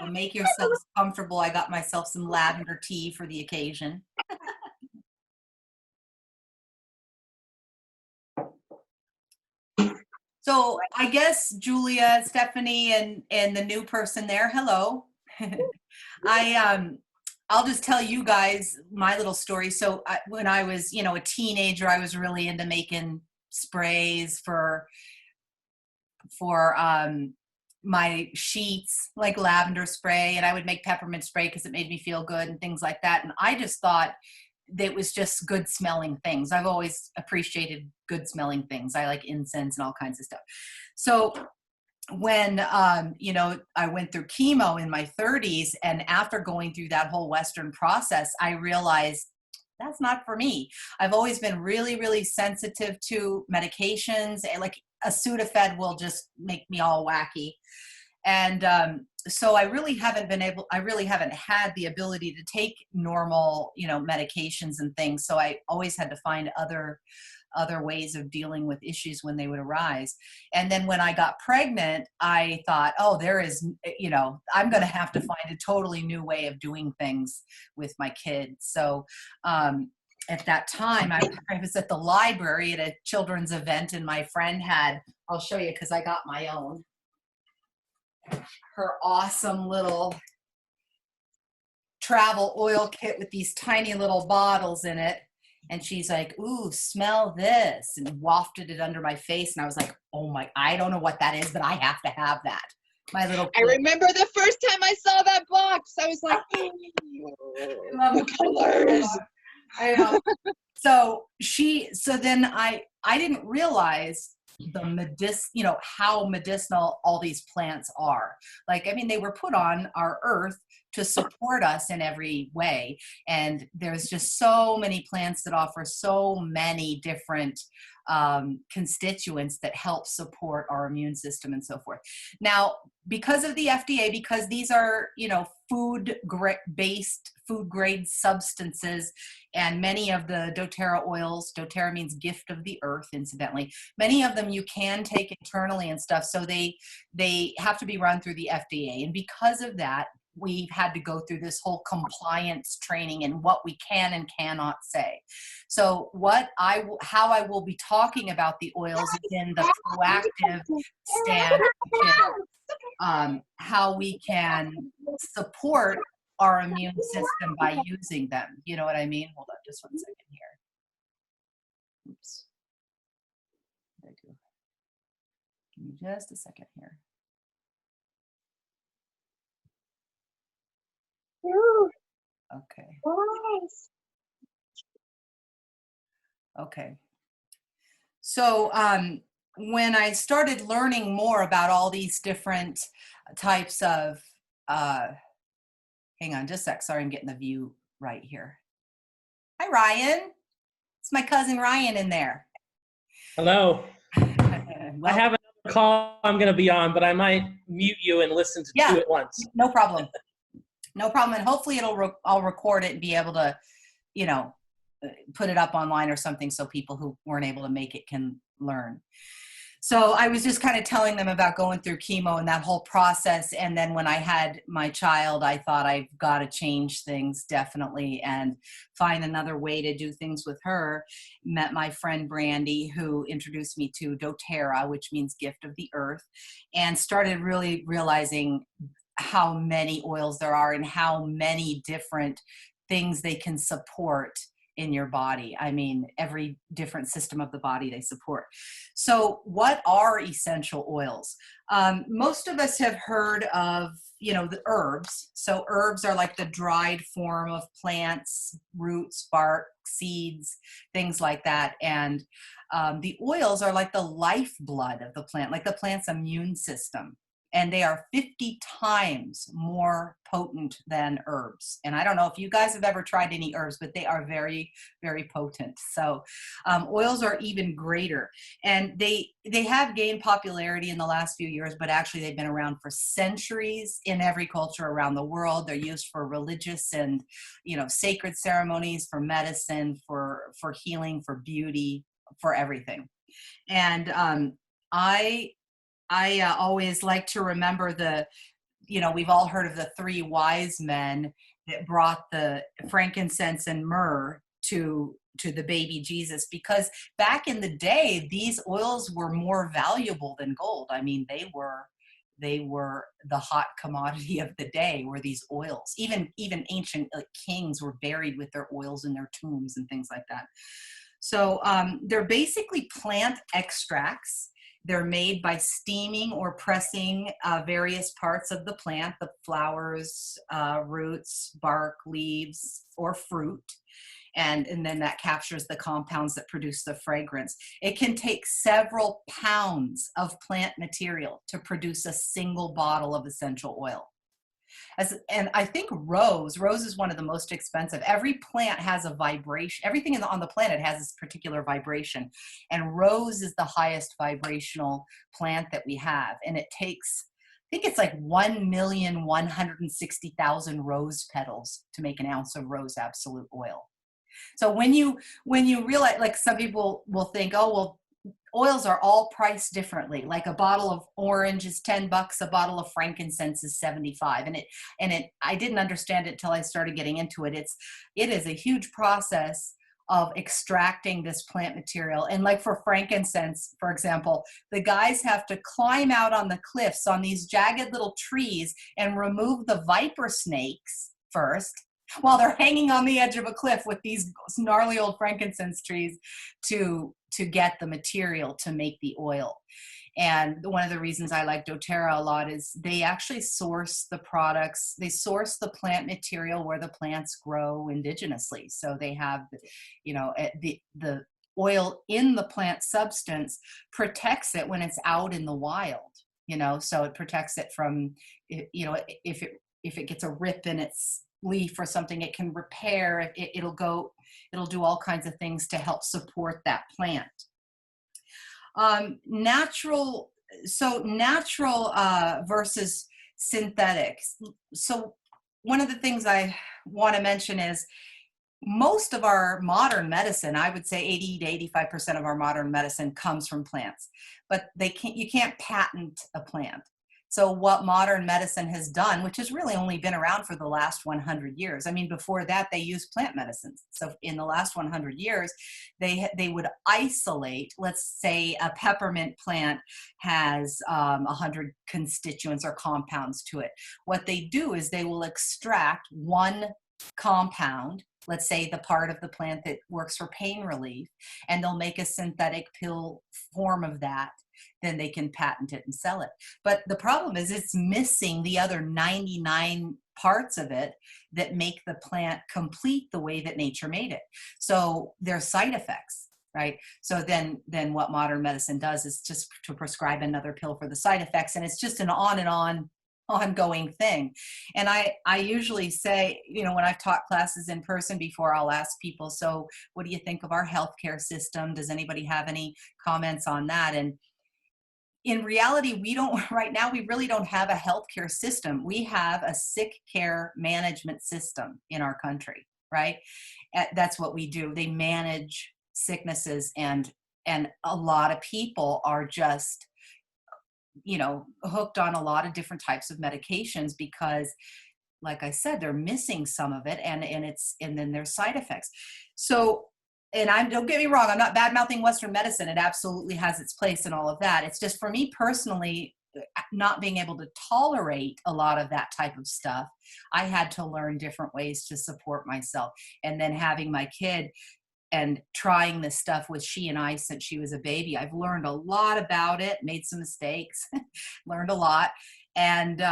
Well, make yourselves comfortable. I got myself some lavender tea for the occasion. So I guess Julia, Stephanie, and the new person there, hello. I I'll just tell you guys my little story. So when I was, a teenager, I was really into making sprays for my sheets, like lavender spray, and I would make peppermint spray because it made me feel good and things like that. And I just thought that it was just good smelling things. I've always appreciated good smelling things. I like incense and all kinds of stuff. So when I went through chemo in my 30s, and after going through that whole Western process, I realized that's not for me. I've always been really, really sensitive to medications, and like a Sudafed will just make me all wacky. And so I really haven't had the ability to take normal, medications and things. So I always had to find other ways of dealing with issues when they would arise. And then when I got pregnant, I thought, oh, there is, I'm going to have to find a totally new way of doing things with my kids. So at that time, I was at the library at a children's event, and my friend I'll show you because I got my own, her awesome little travel oil kit with these tiny little bottles in it. And she's like, ooh, smell this, and wafted it under my face. And I was like, oh I don't know what that is, but I have to have that. My little kit. I remember the first time I saw that box. I was like, oh, the colors. I know. So then I didn't realize how medicinal all these plants are. Like, I mean, they were put on our earth to support us in every way. And there's just so many plants that offer so many different constituents that help support our immune system and so forth. Now, because of the FDA, because these are, food-based, food-grade substances, and many of the doTERRA oils, doTERRA means gift of the earth, incidentally, many of them you can take internally and stuff, so they have to be run through the FDA. And because of that, we've had to go through this whole compliance training and what we can and cannot say. So how I will be talking about the oils is in the proactive stance, how we can support our immune system by using them. You know what I mean? Hold on just 1 second here. Oops. There I go. Give me just a second here. Okay. Okay. So when I started learning more about all these different types of, hang on just a sec, sorry, I'm getting the view right here. Hi, Ryan. It's my cousin Ryan in there. Hello. I have another call I'm going to be on, but I might mute you and listen to two at once. No problem. No problem. And hopefully I'll record it and be able to, put it up online or something so people who weren't able to make it can learn. So I was just kind of telling them about going through chemo and that whole process. And then when I had my child, I thought I've got to change things definitely and find another way to do things with her. Met my friend Brandy, who introduced me to doTERRA, which means gift of the earth, and started really realizing how many oils there are and how many different things they can support in your body. I mean, every different system of the body they support. So what are essential oils? Most of us have heard of, the herbs. So herbs are like the dried form of plants, roots, bark, seeds, things like that. And the oils are like the lifeblood of the plant, like the plant's immune system. And they are 50 times more potent than herbs. And I don't know if you guys have ever tried any herbs, but they are very, very potent. So oils are even greater. And they have gained popularity in the last few years, but actually they've been around for centuries in every culture around the world. They're used for religious and, sacred ceremonies, for medicine, for healing, for beauty, for everything. And I always like to remember we've all heard of the three wise men that brought the frankincense and myrrh to the baby Jesus, because back in the day, these oils were more valuable than gold. I mean, they were the hot commodity of the day, were these oils. Even ancient kings were buried with their oils in their tombs and things like that. So they're basically plant extracts. They're made by steaming or pressing various parts of the plant, the flowers, roots, bark, leaves, or fruit. And then that captures the compounds that produce the fragrance. It can take several pounds of plant material to produce a single bottle of essential oil. And I think rose is one of the most expensive. Every plant has a vibration. Everything on the planet has this particular vibration. And rose is the highest vibrational plant that we have. And it takes, I think it's like 1,160,000 rose petals to make an ounce of rose absolute oil. So when you realize, like, some people will think, oh, well, oils are all priced differently. Like a bottle of orange is $10, a bottle of frankincense is 75. And I didn't understand it until I started getting into it. It is a huge process of extracting this plant material. And like for frankincense, for example, the guys have to climb out on the cliffs on these jagged little trees and remove the viper snakes first, while they're hanging on the edge of a cliff with these gnarly old frankincense trees to get the material to make the oil. And one of the reasons I like doTERRA a lot is they actually source the products. They source the plant material where the plants grow indigenously. So they have, the oil in the plant substance protects it when it's out in the wild, so it protects it from, if it gets a rip in its leaf or something, it can repair. It'll do all kinds of things to help support that plant. Natural versus synthetics. So one of the things I want to mention is most of our modern medicine, I would say 80 to 85% of our modern medicine comes from plants, but you can't patent a plant. So what modern medicine has done, which has really only been around for the last 100 years. I mean, before that, they used plant medicines. So in the last 100 years, they would isolate, let's say a peppermint plant has 100 constituents or compounds to it. What they do is they will extract one compound, let's say the part of the plant that works for pain relief, and they'll make a synthetic pill form of that. Then they can patent it and sell it. But the problem is it's missing the other 99 parts of it that make the plant complete the way that nature made it. So there's side effects, right? So then what modern medicine does is just to prescribe another pill for the side effects. And it's just an on and on ongoing thing. And I usually say, when I've taught classes in person before, I'll ask people, so what do you think of our healthcare system? Does anybody have any comments on that? And in reality, right now, we really don't have a healthcare system. We have a sick care management system in our country, right? That's what we do. They manage sicknesses, and a lot of people are just, hooked on a lot of different types of medications because, like I said, they're missing some of it, and then there's side effects. So, and don't get me wrong, I'm not bad-mouthing Western medicine. It absolutely has its place and all of that. It's just, for me personally, not being able to tolerate a lot of that type of stuff, I had to learn different ways to support myself. And then having my kid and trying this stuff with she and I since she was a baby, I've learned a lot about it, made some mistakes, learned a lot, and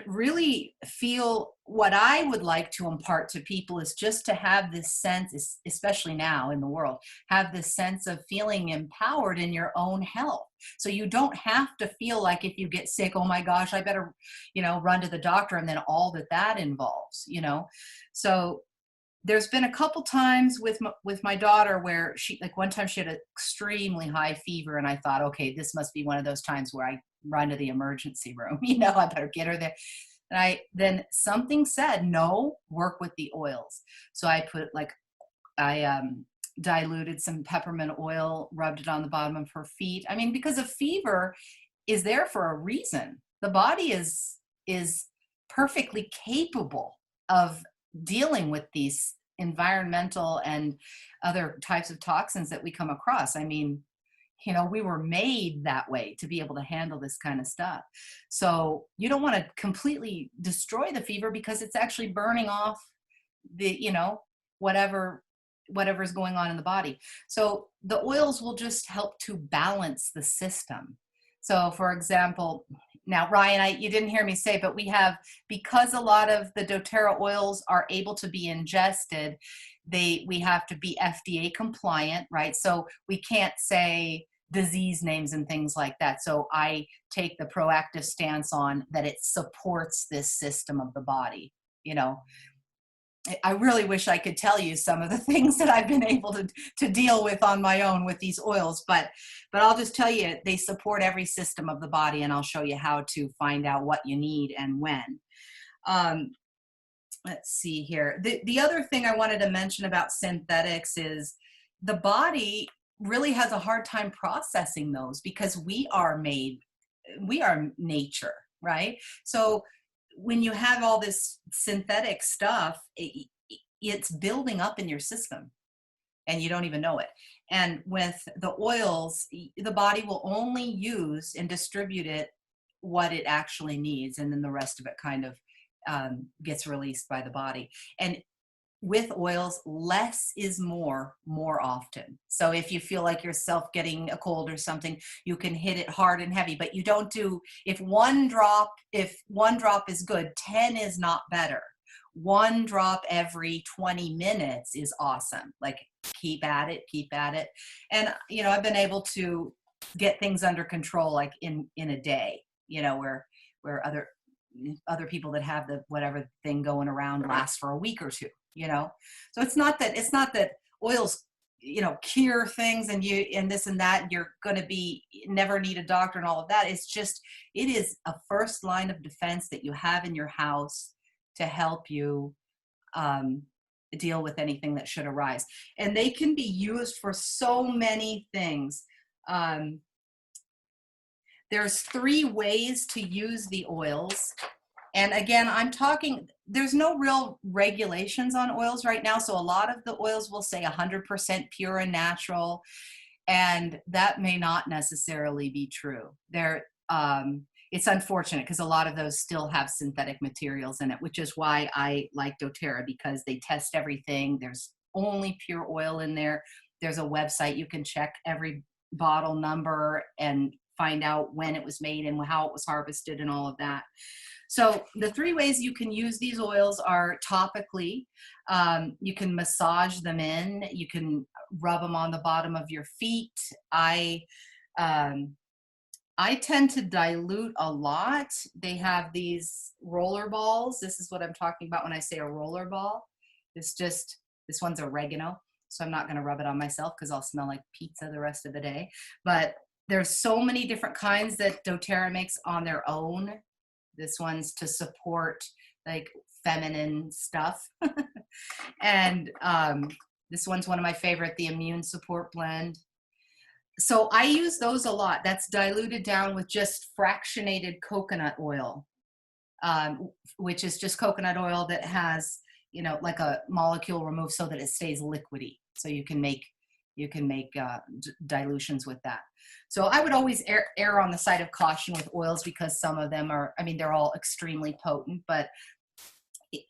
really feel what I would like to impart to people is just to have this sense, especially now in the world, have this sense of feeling empowered in your own health. So you don't have to feel like if you get sick, oh my gosh, I better, run to the doctor, and then all that involves, So there's been a couple times with my daughter where one time she had an extremely high fever, and I thought, okay, this must be one of those times where I run to the emergency room. I better get her there. And then something said, no, work with the oils. So I diluted some peppermint oil, rubbed it on the bottom of her feet. I mean, because a fever is there for a reason. the body is perfectly capable of dealing with these environmental and other types of toxins that we come across. I mean, you know, we were made that way to be able to handle this kind of stuff. So you don't want to completely destroy the fever because it's actually burning off the, you know, whatever's going on in the body. So the oils will just help to balance the system. So for example, now Ryan, you didn't hear me say, but we have, because a lot of the doTERRA oils are able to be ingested, we have to be FDA compliant, right? So we can't say disease names and things like that. So I take the proactive stance on that it supports this system of the body. You know, I really wish I could tell you some of the things that I've been able to deal with on my own with these oils, but I'll just tell you, they support every system of the body, and I'll show you how to find out what you need and when. Let's see here. The other thing I wanted to mention about synthetics is the body really has a hard time processing those because we are nature, right? So when you have all this synthetic stuff, it's building up in your system and you don't even know it. And with the oils, the body will only use and distribute it what it actually needs, and then the rest of it kind of gets released by the body. And with oils, less is more often. So if you feel like yourself getting a cold or something, you can hit it hard and heavy, but you don't do, if one drop is good, 10 is not better. One drop every 20 minutes is awesome. Like keep at it. And, you know, I've been able to get things under control, like in a day, you know, where other people that have the whatever thing going around last for a week or two, you know. So it's not that oils, you know, cure things and this and that, you're going to never need a doctor and all of that. It's just, it is a first line of defense that you have in your house to help you deal with anything that should arise. And they can be used for so many things. There's 3 ways to use the oils. And again, there's no real regulations on oils right now. So a lot of the oils will say 100% pure and natural, and that may not necessarily be true. It's unfortunate because a lot of those still have synthetic materials in it, which is why I like doTERRA, because they test everything. There's only pure oil in there. There's a website you can check every bottle number and find out when it was made and how it was harvested and all of that. So the 3 ways you can use these oils are topically. You can massage them in. You can rub them on the bottom of your feet. I tend to dilute a lot. They have these roller balls. This is what I'm talking about when I say a roller ball. This one's oregano, so I'm not going to rub it on myself because I'll smell like pizza the rest of the day. But there's so many different kinds that doTERRA makes on their own. This one's to support like feminine stuff. And this one's one of my favorite, the immune support blend. So I use those a lot. That's diluted down with just fractionated coconut oil, which is just coconut oil that has, you know, like a molecule removed so that it stays liquidy. So you can make dilutions with that. So I would always err on the side of caution with oils because some of them are, I mean, they're all extremely potent, but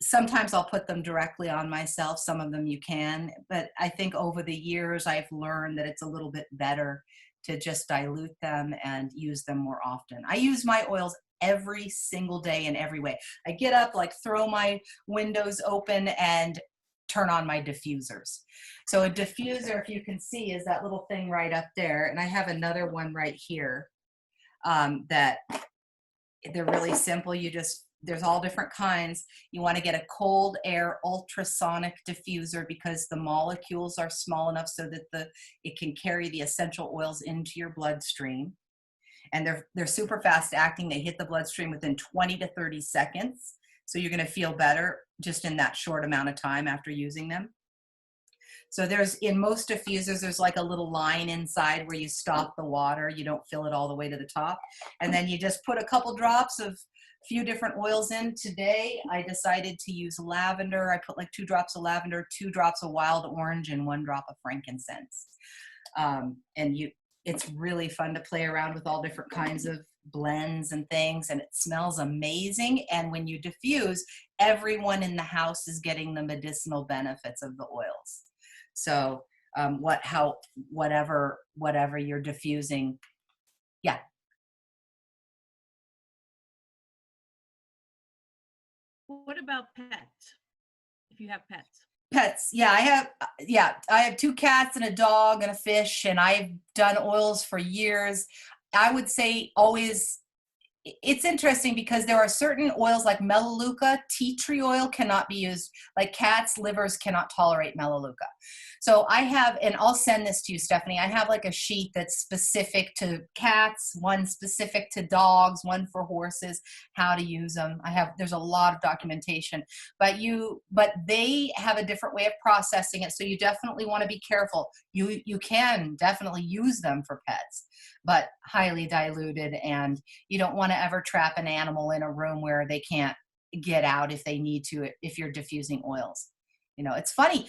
sometimes I'll put them directly on myself. Some of them you can, but I think over the years I've learned that it's a little bit better to just dilute them and use them more often. I use my oils every single day in every way. I get up, like throw my windows open and turn on my diffusers. So a diffuser, if you can see, is that little thing right up there. And I have another one right here that they're really simple. There's all different kinds. You want to get a cold air ultrasonic diffuser because the molecules are small enough so that it can carry the essential oils into your bloodstream. And they're super fast acting. They hit the bloodstream within 20 to 30 seconds. So you're going to feel better just in that short amount of time after using them. So there's, in most diffusers, there's like a little line inside where you stop the water. You don't fill it all the way to the top. And then you just put a couple drops of a few different oils in. Today, I decided to use lavender. I put like 2 drops of lavender, 2 drops of wild orange, and 1 drop of frankincense. It's really fun to play around with all different kinds of blends and things, and it smells amazing. And when you diffuse, everyone in the house is getting the medicinal benefits of the oils. So whatever you're diffusing. Yeah. What about pets? If you have pets? Pets. Yeah, I have 2 cats and a dog and a fish, and I've done oils for years. I would say always, it's interesting because there are certain oils like melaleuca. Tea tree oil cannot be used. Like cats' livers cannot tolerate melaleuca. So I have, and I'll send this to you, Stephanie. I have like a sheet that's specific to cats, one specific to dogs, one for horses, how to use them. There's a lot of documentation, but they have a different way of processing it. So you definitely want to be careful. You can definitely use them for pets, but highly diluted, and you don't want to ever trap an animal in a room where they can't get out if they need to, if you're diffusing oils. It's funny.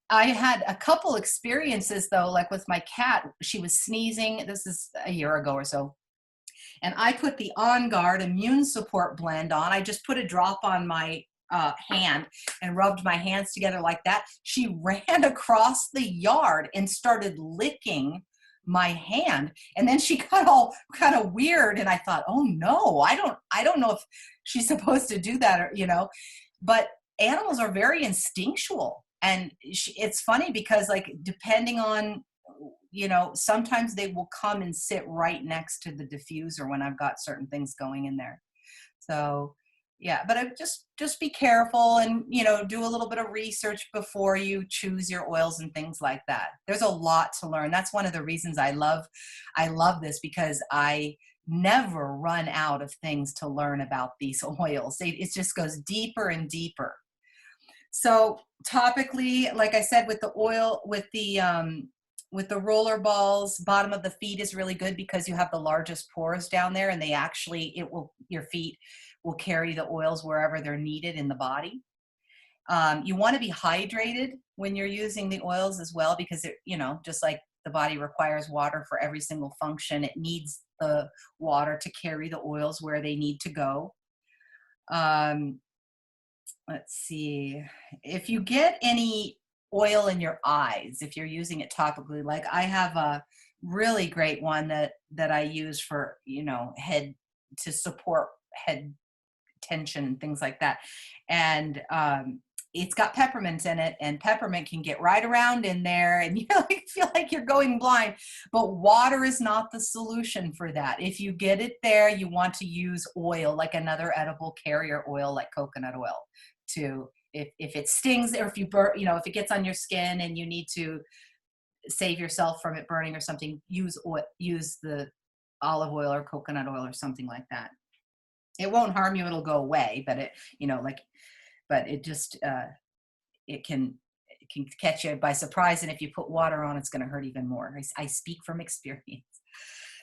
I had a couple experiences though, like with my cat. She was sneezing. This is a year ago or so. And I put the On Guard immune support blend on. I just put a drop on my hand and rubbed my hands together like that. She ran across the yard and started licking my hand, and then she got all kind of weird, and I thought, oh no, I don't know if she's supposed to do that, or but animals are very instinctual. And it's funny because, like, depending on, sometimes they will come and sit right next to the diffuser when I've got certain things going in there. So yeah, but I just be careful and, do a little bit of research before you choose your oils and things like that. There's a lot to learn. That's one of the reasons I love this, because I never run out of things to learn about these oils. It just goes deeper and deeper. So topically, like I said, with the oil, with the roller balls, bottom of the feet is really good because you have the largest pores down there, and your feet will carry the oils wherever they're needed in the body. You want to be hydrated when you're using the oils as well, because just like the body requires water for every single function, it needs the water to carry the oils where they need to go. Let's see, if you get any oil in your eyes, if you're using it topically, like I have a really great one that I use for, head, to support head tension and things like that. And it's got peppermint in it, and peppermint can get right around in there, and you feel like you're going blind. But water is not the solution for that. If you get it there, you want to use oil, like another edible carrier oil, like coconut oil, if it stings, or if you burn, if it gets on your skin and you need to save yourself from it burning or something, use the olive oil or coconut oil or something like that. It won't harm you, it'll go away, but it just it can catch you by surprise, and if you put water on, it's going to hurt even more. I speak from experience.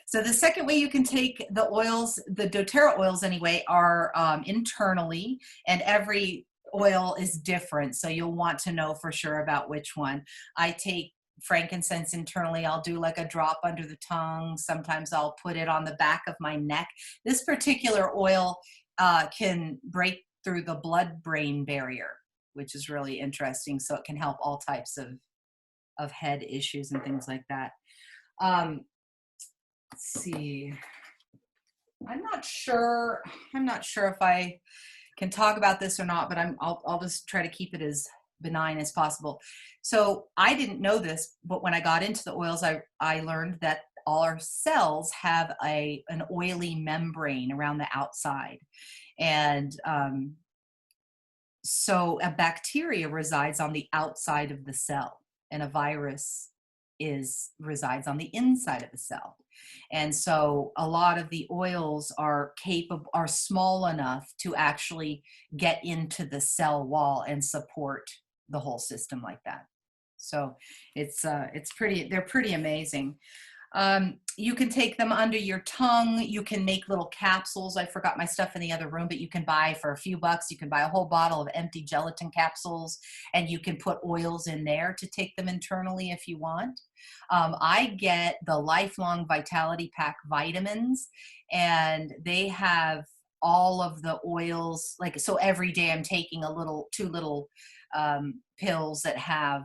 So the second way you can take the oils, the doTERRA oils anyway, are internally, and every oil is different, so you'll want to know for sure about which one. I take frankincense internally. I'll do like a drop under the tongue. Sometimes I'll put it on the back of my neck. This particular oil can break through the blood-brain barrier, which is really interesting. So it can help all types of head issues and things like that. Let's see. I'm not sure if I can talk about this or not, but I'll just try to keep it as benign as possible. So I didn't know this, but when I got into the oils, I learned that all our cells have an oily membrane around the outside. And so a bacteria resides on the outside of the cell, and a virus resides on the inside of the cell. And so a lot of the oils are small enough to actually get into the cell wall and support the whole system like that. So they're pretty amazing. You can take them under your tongue. You can make little capsules. I forgot my stuff in the other room, but you can buy for a few bucks. You can buy a whole bottle of empty gelatin capsules, and you can put oils in there to take them internally if you want. I get the Lifelong Vitality Pack vitamins, and they have all of the oils. Like, so every day I'm taking two little pills that have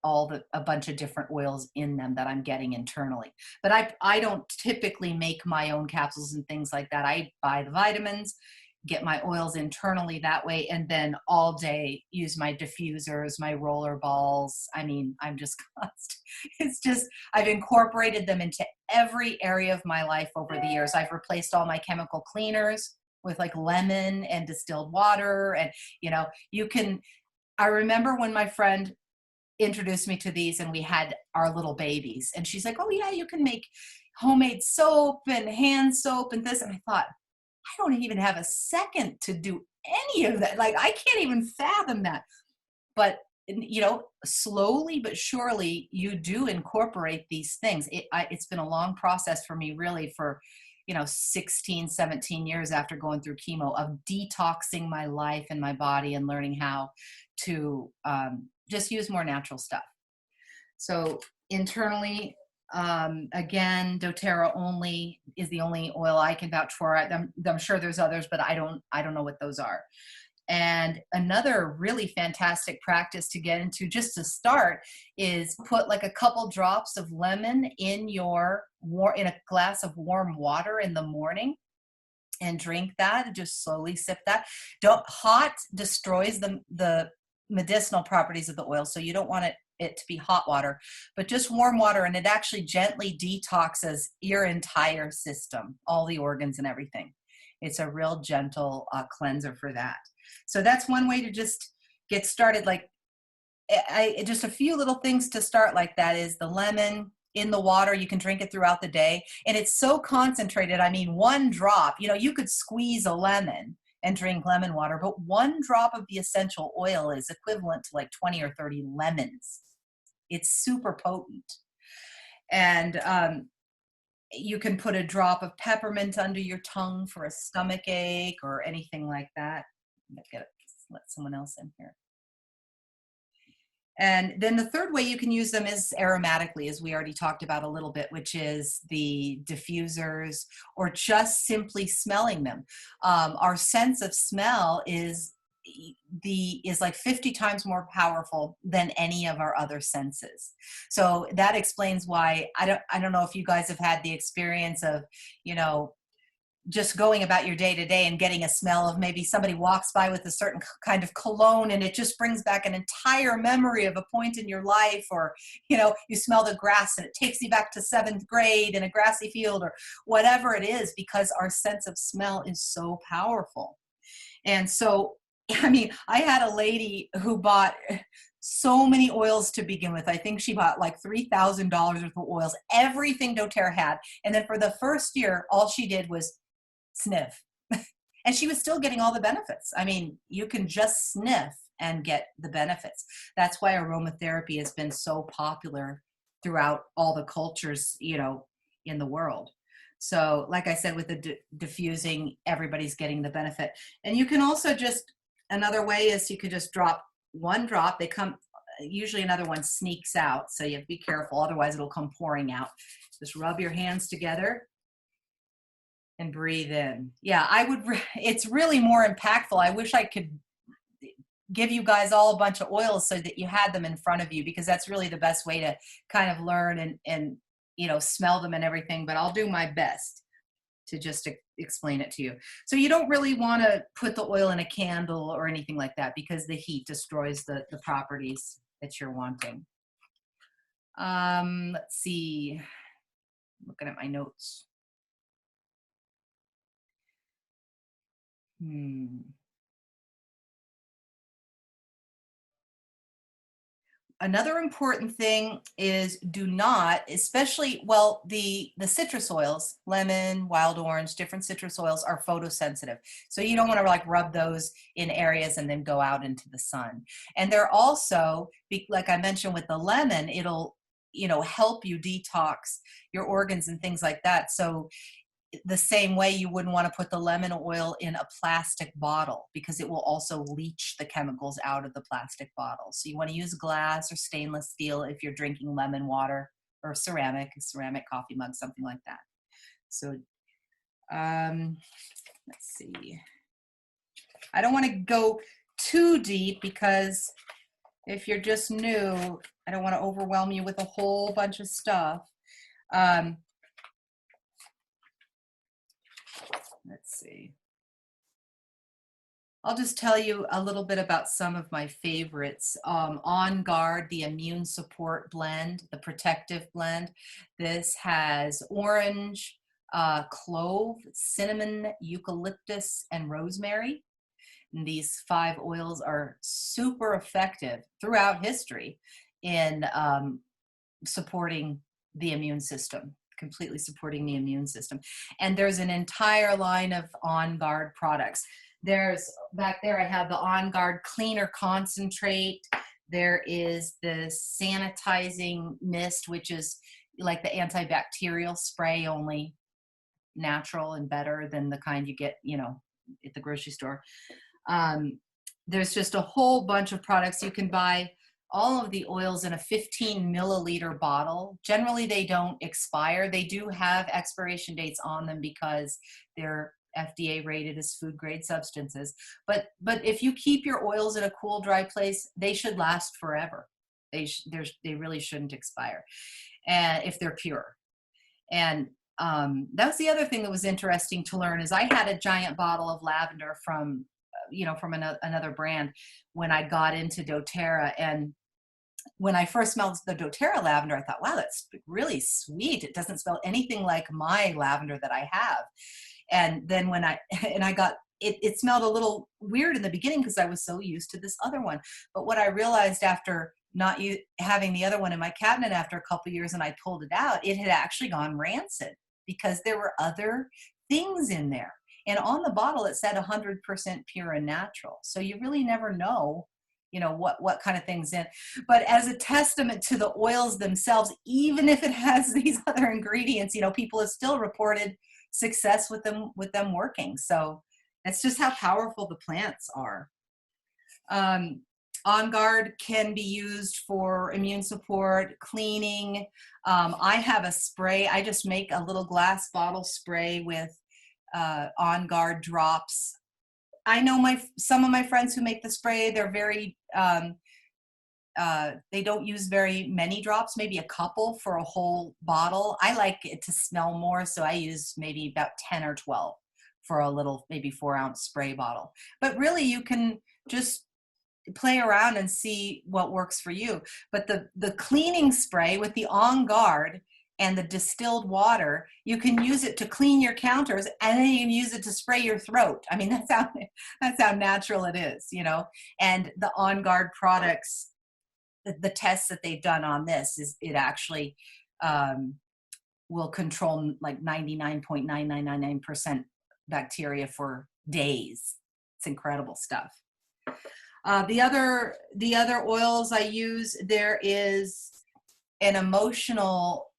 a bunch of different oils in them that I'm getting internally. But I don't typically make my own capsules and things like that. I buy the vitamins, get my oils internally that way, and then all day use my diffusers, my roller balls. I mean, I'm just constant. It's just, I've incorporated them into every area of my life over the years. I've replaced all my chemical cleaners with like lemon and distilled water. And, I remember when my friend introduced me to these and we had our little babies, and she's like, oh yeah, you can make homemade soap and hand soap and this. And I thought, I don't even have a second to do any of that. Like, I can't even fathom that. But slowly but surely you do incorporate these things. It's been a long process for me, really, for 16, 17 years after going through chemo, of detoxing my life and my body and learning how to just use more natural stuff. So internally, again, doTERRA only is the only oil I can vouch for. I'm sure there's others, but I don't know what those are. And another really fantastic practice to get into, just to start, is put like a couple drops of lemon in a glass of warm water in the morning and drink that, and just slowly sip that. Hot destroys the medicinal properties of the oil, so you don't want it to be hot water, but just warm water, and it actually gently detoxes your entire system, all the organs and everything. It's a real gentle cleanser for that. So that's one way to just get started. Like, just a few little things to start like that is the lemon in the water. You can drink it throughout the day, and it's so concentrated. I mean, one drop, you could squeeze a lemon and drink lemon water, but one drop of the essential oil is equivalent to like 20 or 30 lemons. It's super potent. And you can put a drop of peppermint under your tongue for a stomach ache or anything like that. Let someone else in here. And then the third way you can use them is aromatically, as we already talked about a little bit, which is the diffusers, or just simply smelling them. Our sense of smell is like 50 times more powerful than any of our other senses. So that explains why I don't know if you guys have had the experience of, just going about your day to day and getting a smell of, maybe somebody walks by with a certain kind of cologne and it just brings back an entire memory of a point in your life, or, you smell the grass and it takes you back to 7th grade in a grassy field, or whatever it is, because our sense of smell is so powerful. And so, I mean, I had a lady who bought so many oils to begin with. I think she bought like $3,000 worth of oils, everything doTERRA had. And then for the first year, all she did was sniff. And she was still getting all the benefits. I mean, you can just sniff and get the benefits. That's why aromatherapy has been so popular throughout all the cultures, in the world. So like I said, with the diffusing, everybody's getting the benefit. And you can also another way is you could just drop one drop. Usually another one sneaks out, so you have to be careful, otherwise it'll come pouring out. Just rub your hands together and breathe in. Yeah, it's really more impactful. I wish I could give you guys all a bunch of oils so that you had them in front of you, because that's really the best way to kind of learn and smell them and everything. But I'll do my best to just explain it to you. So you don't really want to put the oil in a candle or anything like that, because the heat destroys the properties that you're wanting. Let's see. Looking at my notes. Another important thing is do not, especially, well, the citrus oils, lemon, wild orange, different citrus oils are photosensitive. So you don't want to like rub those in areas and then go out into the sun. And they're also, like I mentioned with the lemon, it'll, help you detox your organs and things like that. So the same way you wouldn't want to put the lemon oil in a plastic bottle because it will also leach the chemicals out of the plastic bottle. So you want to use glass or stainless steel if you're drinking lemon water, or ceramic coffee mug, something like that. So let's see. I don't want to go too deep because if you're just new, I don't want to overwhelm you with a whole bunch of stuff. Let's see. I'll just tell you a little bit about some of my favorites. On Guard, the Immune Support Blend, the Protective Blend. This has orange, clove, cinnamon, eucalyptus, and rosemary. And these 5 oils are super effective throughout history in supporting the immune system, completely supporting the immune system. And there's an entire line of On Guard products. There's, back there I have the On Guard Cleaner Concentrate. There is the sanitizing mist, which is like the antibacterial spray, only natural and better than the kind you get, at the grocery store. There's just a whole bunch of products. You can buy all of the oils in a 15 milliliter bottle. Generally, they don't expire. They do have expiration dates on them because they're FDA rated as food grade substances. But if you keep your oils in a cool, dry place, they should last forever. They really shouldn't expire, and if they're pure. And that was the other thing that was interesting to learn is I had a giant bottle of lavender from another brand when I got into doTERRA. And when I first smelled the doTERRA lavender, I thought, wow, that's really sweet. It doesn't smell anything like my lavender that I have. And then when I got, it smelled a little weird in the beginning because I was so used to this other one. But what I realized after not having the other one in my cabinet after a couple of years and I pulled it out, it had actually gone rancid because there were other things in there. And on the bottle, it said 100% pure and natural. So you really never know, what kind of things in. But as a testament to the oils themselves, even if it has these other ingredients, people have still reported success with them working. So that's just how powerful the plants are. On Guard can be used for immune support, cleaning. I have a spray. I just make a little glass bottle spray with On Guard drops. I know some of my friends who make the spray, they're very, they don't use very many drops, maybe a couple for a whole bottle. I like it to smell more, so I use maybe about 10 or 12 for a little, maybe 4-ounce spray bottle. But really, you can just play around and see what works for you. But the cleaning spray with the On Guard and the distilled water, you can use it to clean your counters, and then you can use it to spray your throat. I mean, that's how natural it is, And the On Guard products, the tests that they've done on this is it actually will control like 99.9999% bacteria for days. It's incredible stuff. The other oils I use, there is an emotional,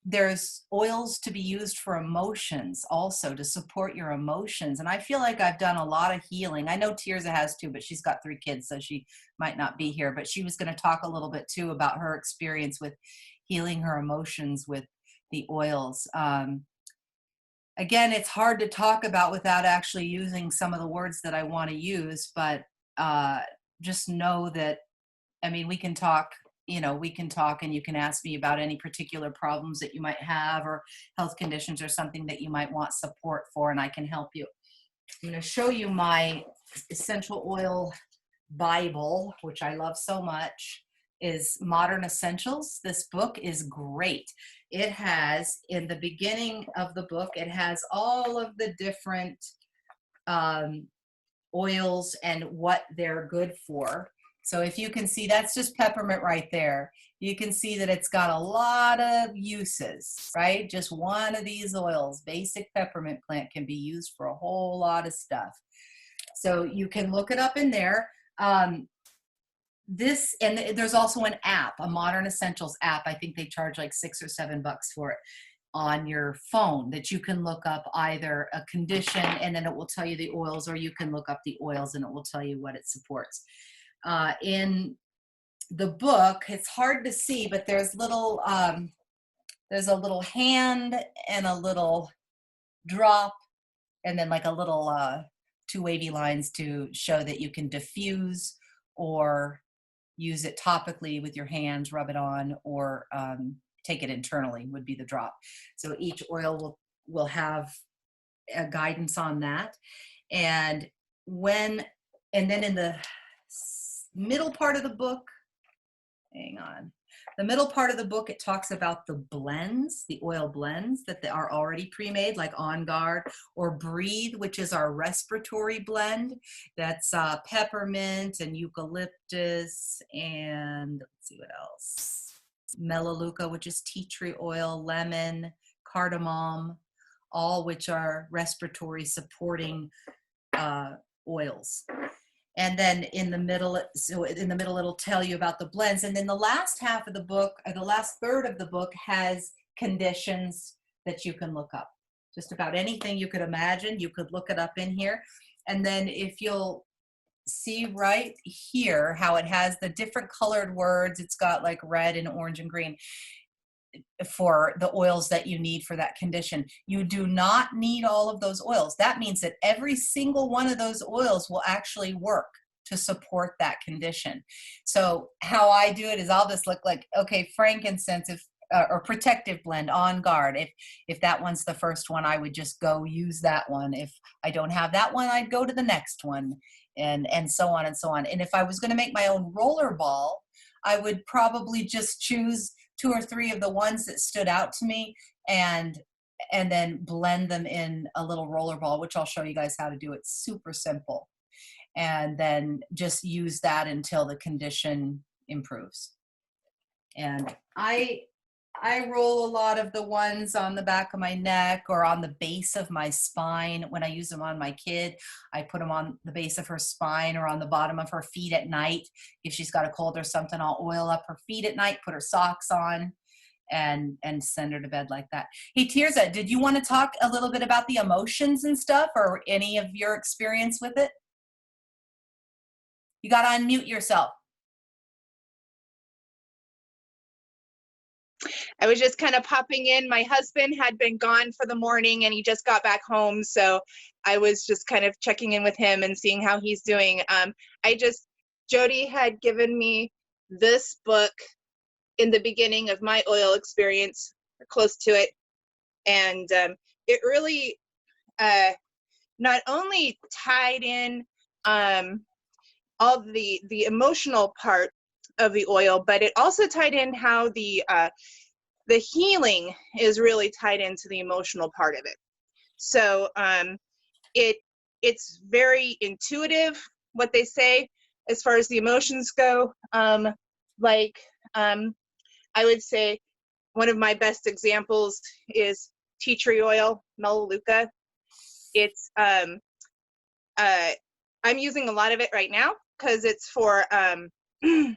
there's oils to be used for emotions also, to support your emotions. And I feel like I've done a lot of healing. I know Tirza has too, but she's got 3 kids, so she might not be here. But she was going to talk a little bit too about her experience with healing her emotions with the oils. Again, it's hard to talk about without actually using some of the words that I want to use, but just know that, we can talk, and you can ask me about any particular problems that you might have or health conditions or something that you might want support for, and I can help you. I'm going to show you my essential oil Bible, which I love so much, is Modern Essentials. This book is great. It has, in the beginning of the book, it has all of the different oils and what they're good for. So if you can see, that's just peppermint right there. You can see that it's got a lot of uses, right? Just one of these oils, basic peppermint plant, can be used for a whole lot of stuff. So you can look it up in there. And there's also an app, a Modern Essentials app. I think they charge like $6 or $7 for it on your phone, that you can look up either a condition and then it will tell you the oils, or you can look up the oils and it will tell you what it supports. In the book, it's hard to see, but there's a little hand and a little drop, and then like a little two wavy lines to show that you can diffuse or use it topically with your hands, rub it on, or take it internally would be the drop. So each oil will have a guidance on that. And then in the middle part of the book, hang on. The middle part of the book, it talks about the blends, the oil blends that are already pre-made, like On Guard or Breathe, which is our respiratory blend. That's peppermint and eucalyptus and let's see what else. Melaleuca, which is tea tree oil, lemon, cardamom, all which are respiratory supporting oils. And then in the middle, it'll tell you about the blends. And then the last half of the book, or the last third of the book, has conditions that you can look up. Just about anything you could imagine, you could look it up in here. And then if you'll see right here how it has the different colored words, it's got like red and orange and green for the oils that you need for that condition. You do not need all of those oils. That means that every single one of those oils will actually work to support that condition. So how I do it is I'll just look like, okay, frankincense, or protective blend, On Guard. If that one's the first one, I would just go use that one. If I don't have that one, I'd go to the next one, and so on and so on. And if I was going to make my own roller ball, I would probably just choose 2 or 3 of the ones that stood out to me and then blend them in a little roller ball, which I'll show you guys how to do. It's super simple. And then just use that until the condition improves. And I roll a lot of the ones on the back of my neck or on the base of my spine. When I use them on my kid, I put them on the base of her spine or on the bottom of her feet at night. If she's got a cold or something, I'll oil up her feet at night, put her socks on, and send her to bed like that. Hey, Tirza, did you want to talk a little bit about the emotions and stuff, or any of your experience with it? You got to unmute yourself. I was just kind of popping in. My husband had been gone for the morning and he just got back home. So I was just kind of checking in with him and seeing how he's doing. Jody had given me this book in the beginning of my oil experience, or close to it. And it really not only tied in all the emotional part of the oil, but it also tied in how the healing is really tied into the emotional part of it. So it's very intuitive, what they say, as far as the emotions go. I would say one of my best examples is tea tree oil, Melaleuca. It's I'm using a lot of it right now because it's for it's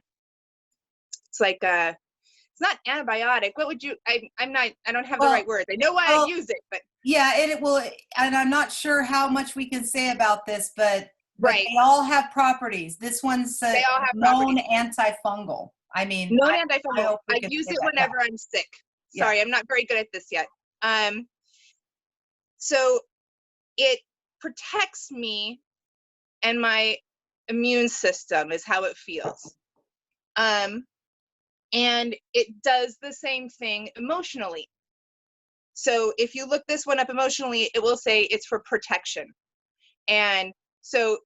like it's not antibiotic. What would you? I don't have the right words. I know why I use it, but yeah, it will. And I'm not sure how much we can say about this, but right, they all have properties. This one's a known antifungal. I mean, known antifungal. I use it whenever I'm sick. Sorry, yeah. I'm not very good at this yet. So it protects me and my immune system is how it feels. And it does the same thing emotionally. So if you look this one up emotionally, it will say it's for protection. And so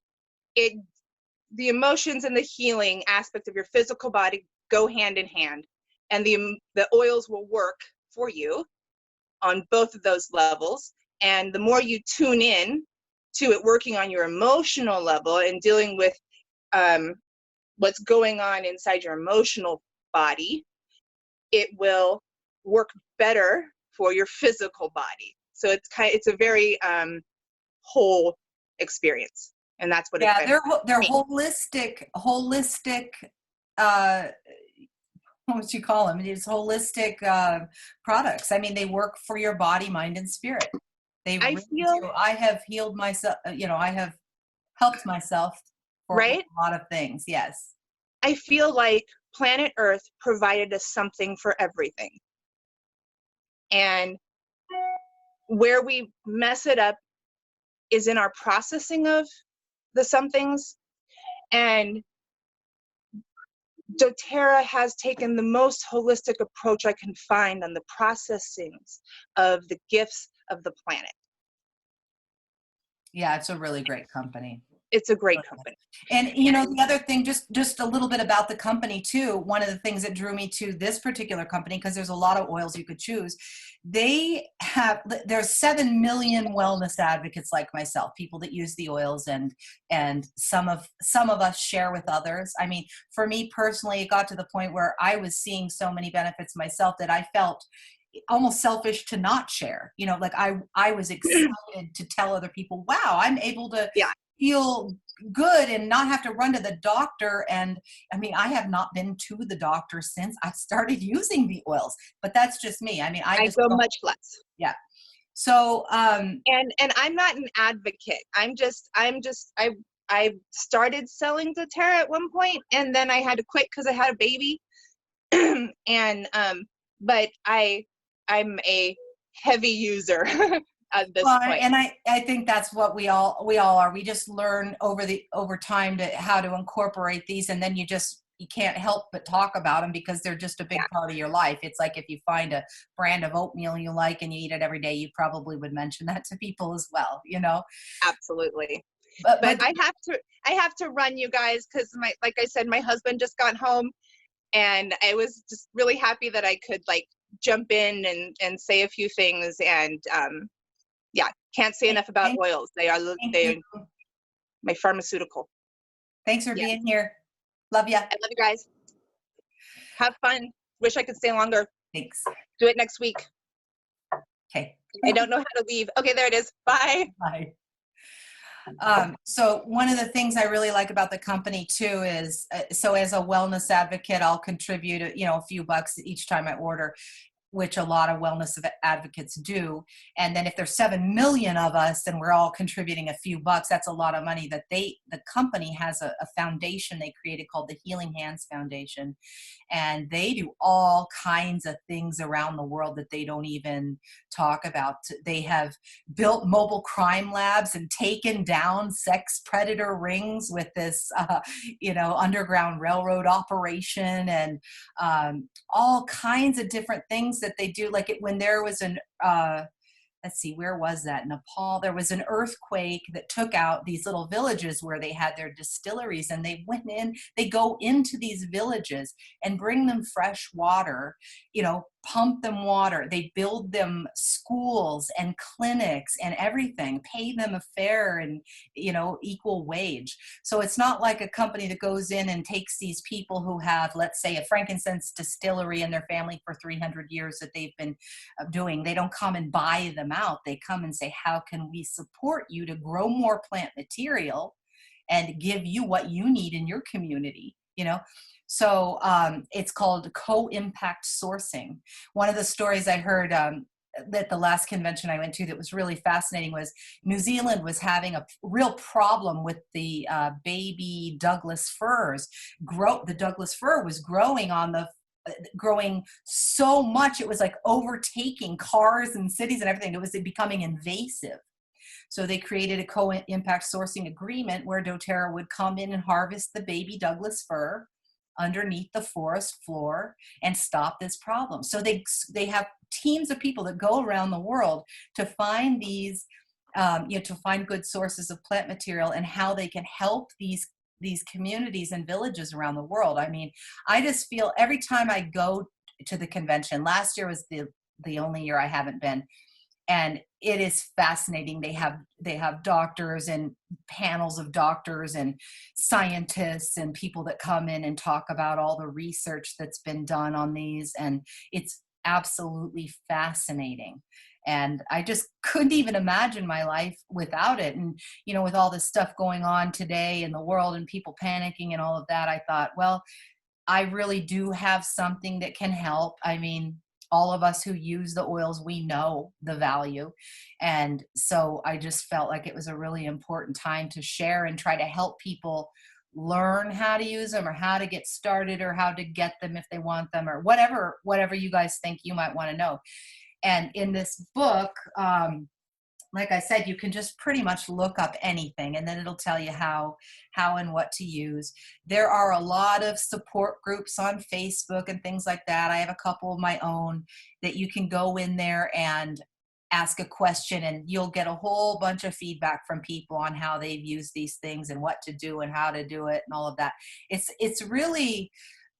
the emotions and the healing aspect of your physical body go hand in hand. And the oils will work for you on both of those levels. And the more you tune in to it working on your emotional level and dealing with what's going on inside your emotional body, it will work better for your physical body. So it's a very whole experience, and that's what Yeah, it's they're me. holistic. Uh, what would you call them? It's holistic products. I mean, they work for your body, mind, and spirit. They I really feel do. I have healed myself. I have helped myself for a right. lot of things. Yes. I feel like planet Earth provided us something for everything, and where we mess it up is in our processing of the somethings. And doTERRA has taken the most holistic approach I can find on the processings of the gifts of the planet. Yeah, it's a really great company. It's a great company. And the other thing, just a little bit about the company too. One of the things that drew me to this particular company, because there's a lot of oils you could choose. There's 7 million wellness advocates like myself, people that use the oils, and some of us share with others. I mean, for me personally, it got to the point where I was seeing so many benefits myself that I felt almost selfish to not share. Like I was excited to tell other people, wow, I'm able to Yeah, feel good and not have to run to the doctor. And I mean, I have not been to the doctor since I started using the oils, but that's just me. I mean, I I just go don't. much less. Yeah. So, And I'm not an advocate. I started selling doTERRA at one point, and then I had to quit because I had a baby. And but I'm a heavy user at this well, point. and I think that's what we all are. We just learn over time to how to incorporate these, and then you can't help but talk about them because they're just a big Yeah, part of your life. It's like if you find a brand of oatmeal you like and you eat it every day, you probably would mention that to people as well. absolutely. But But I have to run, you guys, because like I said, my husband just got home, and I was just really happy that I could like jump in and say a few things. And yeah, can't say enough about thank, oils. thank They you. are my pharmaceutical. Thanks for Yeah, being here. Love ya. I love you guys. Have fun. Wish I could stay longer. Thanks. Do it next week. Okay. I don't know how to leave. Okay, there it is. Bye. Bye. So one of the things I really like about the company too is, so as a wellness advocate, I'll contribute, a few bucks each time I order, which a lot of wellness advocates do. And then if there's 7 million of us and we're all contributing a few bucks, that's a lot of money that the company has a foundation they created called the Healing Hands Foundation. And they do all kinds of things around the world that they don't even talk about. They have built mobile crime labs and taken down sex predator rings with this, underground railroad operation, and all kinds of different things that they do. Like when there was let's see, where was that? Nepal. There was an earthquake that took out these little villages where they had their distilleries, and they go into these villages and bring them fresh water, pump them water. They build them schools and clinics and everything, pay them a fair and, equal wage. So it's not like a company that goes in and takes these people who have, let's say, a frankincense distillery in their family for 300 years that they've been doing. They don't come and buy them out. They come and say, how can we support you to grow more plant material and give you what you need in your community? So it's called co-impact sourcing. One of the stories I heard at the last convention I went to that was really fascinating was New Zealand was having a real problem with the baby Douglas firs. The Douglas fir was growing so much, it was like overtaking cars and cities and everything. It was becoming invasive. So they created a co-impact sourcing agreement where doTERRA would come in and harvest the baby Douglas fir underneath the forest floor and stop this problem. So they have teams of people that go around the world to find these, to find good sources of plant material and how they can help these communities and villages around the world. I mean, I just feel every time I go to the convention, last year was the only year I haven't been, And it is fascinating. They have doctors and panels of doctors and scientists and people that come in and talk about all the research that's been done on these. And it's absolutely fascinating. And I just couldn't even imagine my life without it. And, you know, with all this stuff going on today in the world and people panicking and all of that, I thought, well, I really do have something that can help. I mean, all of us who use the oils, we know the value. And so I just felt like it was a really important time to share and try to help people learn how to use them, or how to get started, or how to get them if they want them, or whatever you guys think you might want to know. And in this book, like I said, you can just pretty much look up anything, and then it'll tell you how and what to use. There are a lot of support groups on Facebook and things like that. I have a couple of my own that you can go in there and ask a question, and you'll get a whole bunch of feedback from people on how they've used these things and what to do and how to do it and all of that. It's really,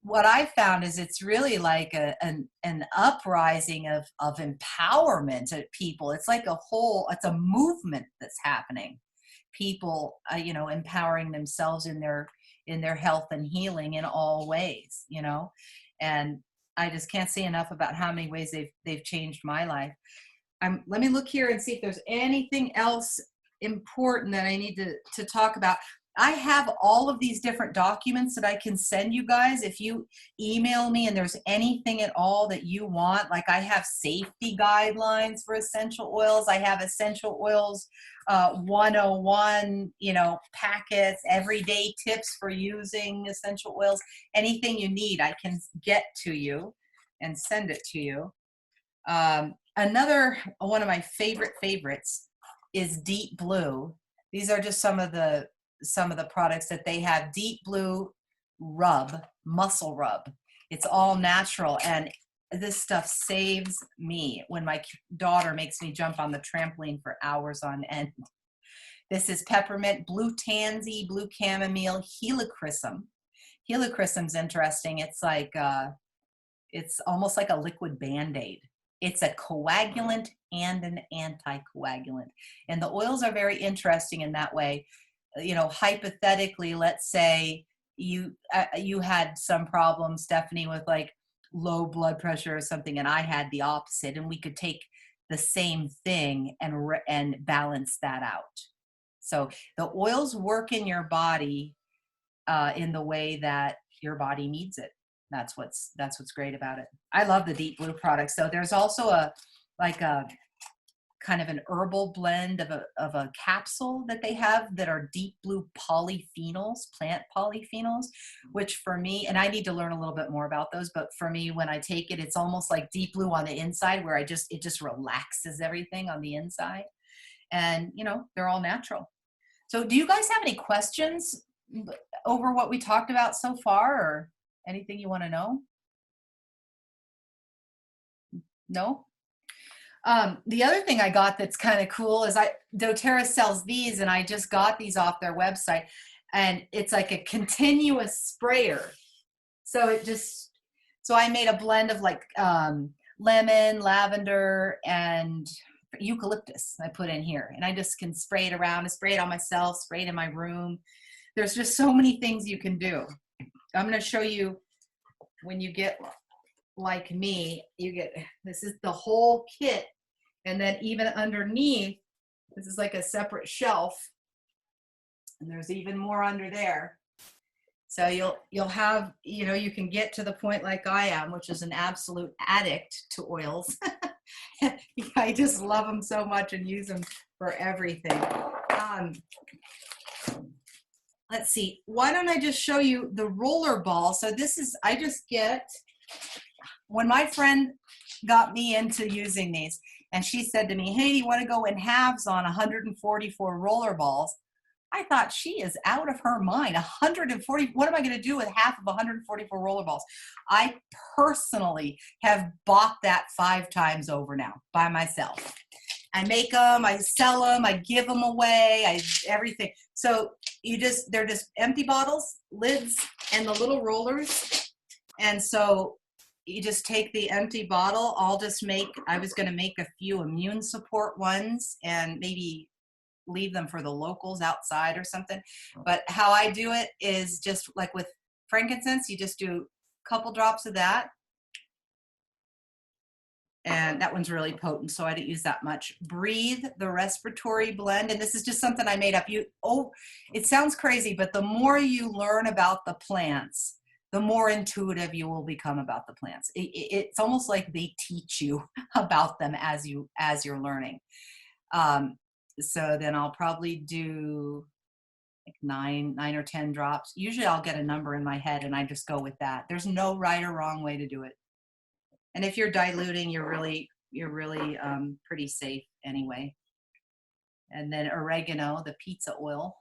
what I found is it's really like an uprising of empowerment of people. It's like it's a movement that's happening. People, you know, empowering themselves in their health and healing in all ways, you know. And I just can't say enough about how many ways they've changed my life. Let me look here and see if there's anything else important that I need to talk about. I have all of these different documents that I can send you guys if you email me, and there's anything at all that you want. Like, I have safety guidelines for essential oils. I have essential oils 101, you know, packets, everyday tips for using essential oils. Anything you need, I can get to you and send it to you. Another one of my favorites is Deep Blue. These are just some of the products that they have. Deep Blue muscle rub. It's all natural, and this stuff saves me when my daughter makes me jump on the trampoline for hours on end. This is peppermint, blue tansy, blue chamomile, helichrysum. Helichrysum's interesting. It's like it's almost like a liquid Band-Aid. It's a coagulant and an anticoagulant. And the oils are very interesting in that way. You know, hypothetically, let's say you had some problem, Stephanie, with like low blood pressure or something, and I had the opposite, and we could take the same thing and balance that out. So the oils work in your body in the way that your body needs it. That's what's great about it. I love the Deep Blue products. So there's also a kind of an herbal blend of a capsule that they have that are Deep Blue polyphenols, plant polyphenols, which for me, and I need to learn a little bit more about those, but for me, when I take it, it's almost like Deep Blue on the inside, where it just relaxes everything on the inside. And, you know, they're all natural. So do you guys have any questions over what we talked about so far, or anything you want to know? No? The other thing I got that's kind of cool is doTERRA sells these, and I just got these off their website, and it's like a continuous sprayer. So I made a blend of like lemon, lavender, and eucalyptus I put in here, and I just can spray it around. I spray it on myself, spray it in my room. There's just so many things you can do. I'm going to show you when you get like me, this is the whole kit. And then even underneath, this is like a separate shelf. And there's even more under there. So you'll have, you know, you can get to the point like I am, which is an absolute addict to oils. I just love them so much and use them for everything. Let's see, why don't I just show you the roller ball? So this is, when my friend got me into using these, and she said to me, hey, do you want to go in halves on 144 roller balls? I thought, she is out of her mind. 140, what am I going to do with half of 144 roller balls? I personally have bought that 5 times over now by myself. I make them, I sell them, I give them away, everything. So they're just empty bottles, lids, and the little rollers. And so you just take the empty bottle. I was going to make a few immune support ones and maybe leave them for the locals outside or something. But how I do it is just like with frankincense, you just do a couple drops of that. And that one's really potent, so I didn't use that much. Breathe the respiratory blend, and this is just something I made up. It sounds crazy, but the more you learn about the plants, the more intuitive you will become about the plants. It's almost like they teach you about them as you're learning. So then I'll probably do like nine or 10 drops. Usually I'll get a number in my head and I just go with that. There's no right or wrong way to do it. And if you're diluting, you're really pretty safe anyway. And then oregano, the pizza oil.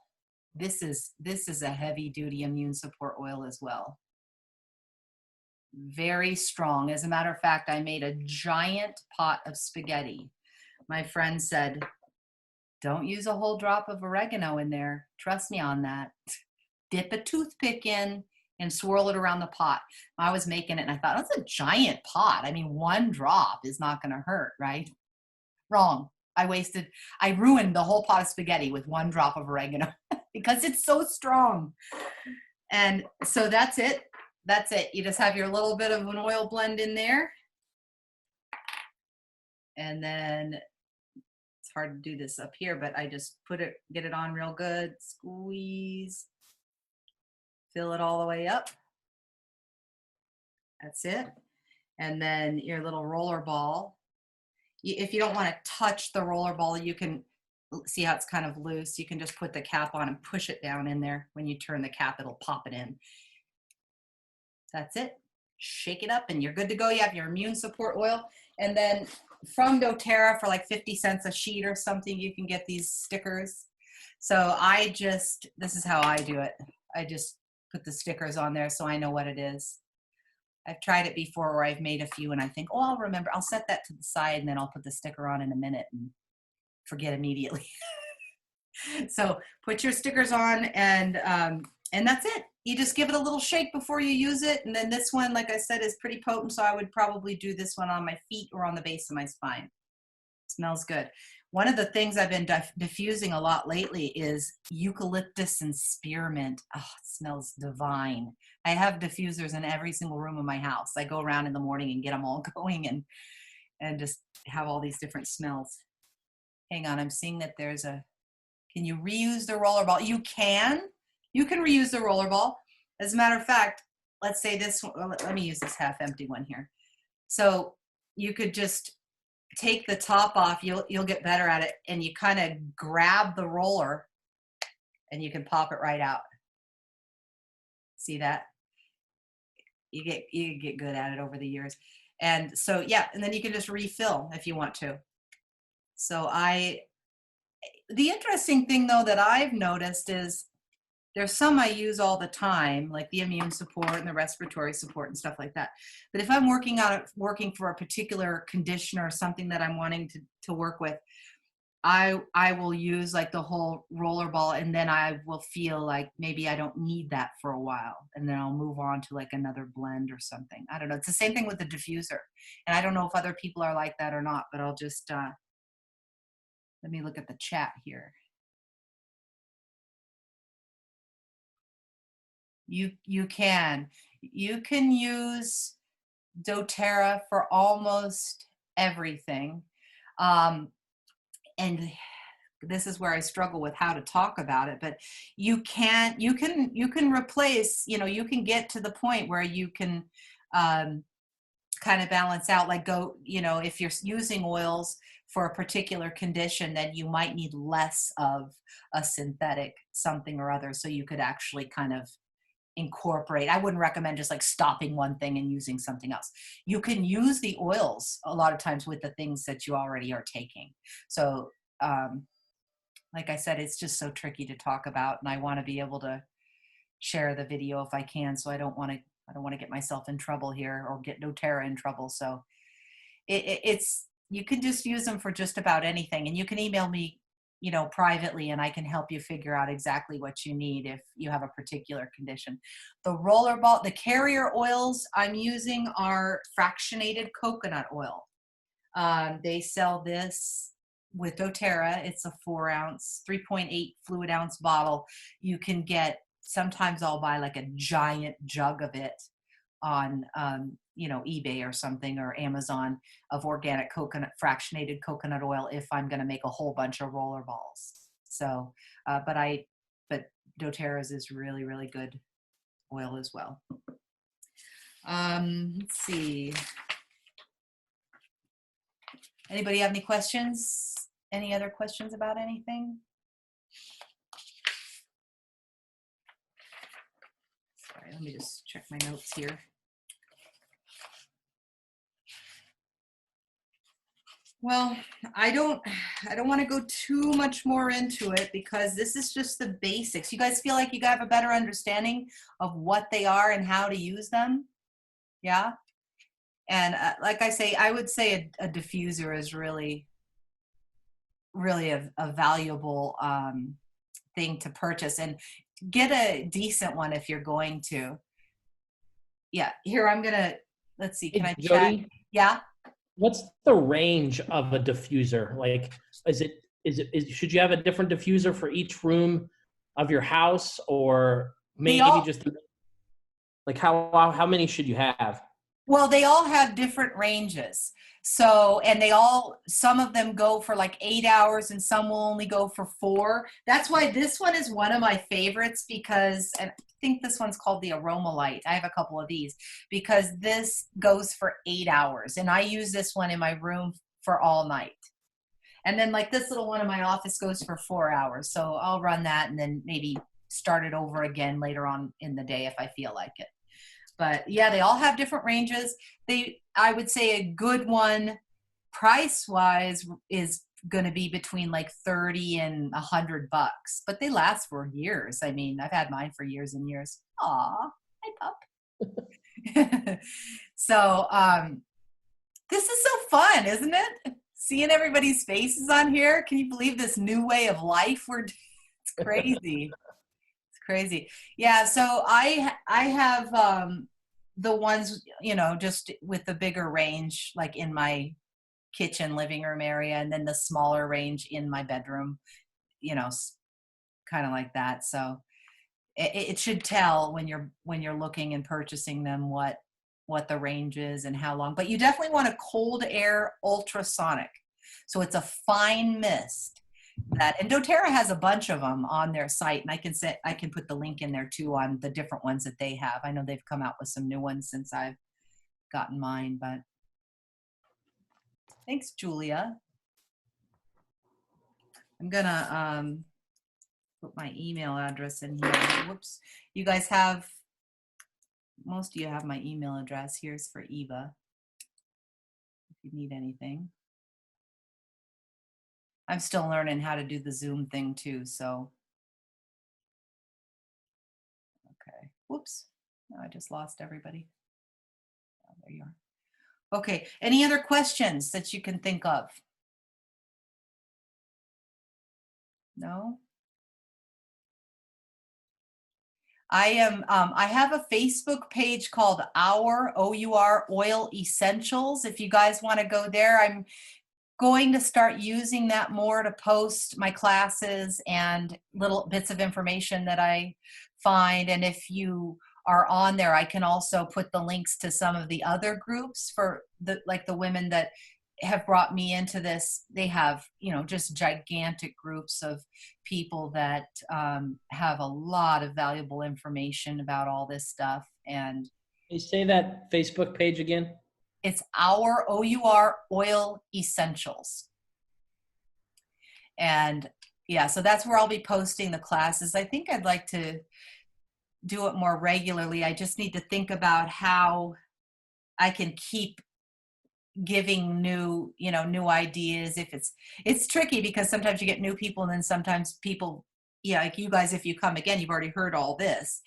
This is a heavy duty immune support oil as well. Very strong. As a matter of fact, I made a giant pot of spaghetti. My friend said, don't use a whole drop of oregano in there. Trust me on that. Dip a toothpick in and swirl it around the pot. I was making it and I thought, that's a giant pot. I mean, one drop is not going to hurt, right? Wrong. I ruined the whole pot of spaghetti with one drop of oregano because it's so strong. And so that's it. That's it. You just have your little bit of an oil blend in there. And then it's hard to do this up here, but I just get it on real good, squeeze. Fill it all the way up. That's it. And then your little roller ball. If you don't want to touch the roller ball, you can see how it's kind of loose. You can just put the cap on and push it down in there. When you turn the cap, it'll pop it in. That's it. Shake it up and you're good to go. You have your immune support oil. And then from doTERRA for like 50 cents a sheet or something, you can get these stickers. So this is how I do it. I just put the stickers on there so I know what it is. I've tried it before where I've made a few and I think, oh, I'll remember. I'll set that to the side and then I'll put the sticker on in a minute and forget immediately. So put your stickers on and that's it. You just give it a little shake before you use it. And then this one, like I said, is pretty potent. So I would probably do this one on my feet or on the base of my spine. Smells good. One of the things I've been diffusing a lot lately is eucalyptus and spearmint. Oh, it smells divine. I have diffusers in every single room of my house. I go around in the morning and get them all going and just have all these different smells. Hang on, I'm seeing that can you reuse the roller ball? You can reuse the roller ball. As a matter of fact, let's say this one, let me use this half empty one here. So you could just take the top off, you'll get better at it, and you kind of grab the roller and you can pop it right out. See that? You get good at it over the years. And so yeah, and then you can just refill if you want to. So the interesting thing though that I've noticed is there's some I use all the time, like the immune support and the respiratory support and stuff like that. But if I'm working for a particular condition or something that I'm wanting to work with, I will use like the whole roller ball, and then I will feel like maybe I don't need that for a while, and then I'll move on to like another blend or something. I don't know. It's the same thing with the diffuser, and I don't know if other people are like that or not. But I'll just let me look at the chat here. You can use doTERRA for almost everything, and this is where I struggle with how to talk about it. But you can replace. You can get to the point where you can kind of balance out. Like if you're using oils for a particular condition, then you might need less of a synthetic something or other. So you could actually kind of incorporate. I wouldn't recommend just like stopping one thing and using something else. You can use the oils a lot of times with the things that you already are taking. So like I said, it's just so tricky to talk about, and I want to be able to share the video if I can. So I don't want to get myself in trouble here or get doTERRA in trouble. So it's you can just use them for just about anything, and you can email me privately, and I can help you figure out exactly what you need if you have a particular condition. The rollerball, the carrier oils I'm using are fractionated coconut oil. They sell this with doTERRA. It's a 4-ounce, 3.8 fluid ounce bottle. You can get, sometimes I'll buy like a giant jug of it on eBay or something, or Amazon, of organic fractionated coconut oil if I'm going to make a whole bunch of roller balls. So but doTERRA's is really, really good oil as well. Let's see, anybody have any questions? Any other questions about anything? Sorry, let me just check my notes here. Well, I don't want to go too much more into it because this is just the basics. You guys feel like you have a better understanding of what they are and how to use them? Yeah. And like I say, I would say a diffuser is really, really a valuable thing to purchase, and get a decent one if you're going to. Yeah. Here, let's see. Can I chat? Jody, Yeah. what's the range of a diffuser? Like, should you have a different diffuser for each room of your house, or maybe just like how many should you have? Well, they all have different ranges. So, and some of them go for like 8 hours and some will only go for 4. That's why this one is one of my favorites, because, and I think this one's called the Aromalite. I have a couple of these because this goes for 8 hours, and I use this one in my room for all night. And then like this little one in my office goes for 4 hours. So I'll run that and then maybe start it over again later on in the day if I feel like it. But yeah, they all have different ranges. I would say a good one price wise is going to be between like 30 and $100, but they last for years. I mean, I've had mine for years and years. Aw, hi pup. So this is so fun, isn't it? Seeing everybody's faces on here. Can you believe this new way of life? It's crazy. Crazy. Yeah. So I have the ones, just with the bigger range, like in my kitchen, living room area, and then the smaller range in my bedroom, kind of like that. So it should tell when you're looking and purchasing them what the range is and how long. But you definitely want a cold air ultrasonic. So it's a fine mist. And doTERRA has a bunch of them on their site, and I can put the link in there too on the different ones that they have. I know they've come out with some new ones since I've gotten mine, but thanks, Julia. I'm gonna put my email address in here. Whoops. You guys most of you have my email address. Here's for Eva if you need anything. I'm still learning how to do the Zoom thing too, so. Okay, whoops, no, I just lost everybody. Oh, there you are. Okay, any other questions that you can think of? No? I have a Facebook page called Our Oil Essentials. If you guys want to go there, I'm going to start using that more to post my classes and little bits of information that I find. And if you are on there, I can also put the links to some of the other groups for the women that have brought me into this. They have, just gigantic groups of people that have a lot of valuable information about all this stuff. And you say that Facebook page again? It's Our Oil Essentials. And yeah, so that's where I'll be posting the classes. I think I'd like to do it more regularly. I just need to think about how I can keep giving new ideas. If it's tricky because sometimes you get new people, and then sometimes people, like you guys, if you come again, you've already heard all this.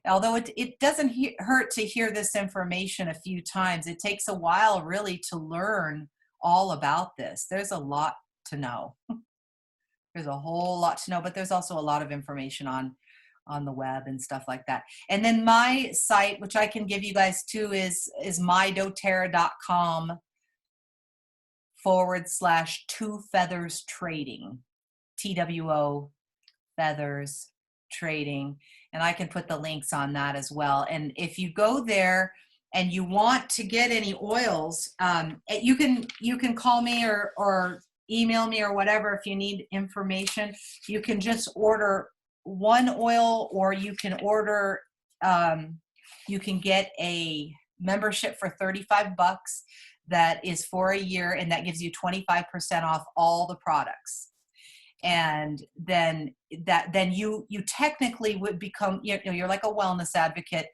Although it doesn't hurt to hear this information a few times. It takes a while really to learn all about this. There's a lot to know. There's a whole lot to know, but there's also a lot of information on the web and stuff like that. And then my site, which I can give you guys too, is mydoterra.com/two feathers trading, TWO feathers trading. And I can put the links on that as well. And if you go there and you want to get any oils, you can call me or email me or whatever if you need information. You can just order one oil, or you can order, you can get a membership for $35 that is for a year, and that gives you 25% off all the products. And then you technically would become, you're like a wellness advocate,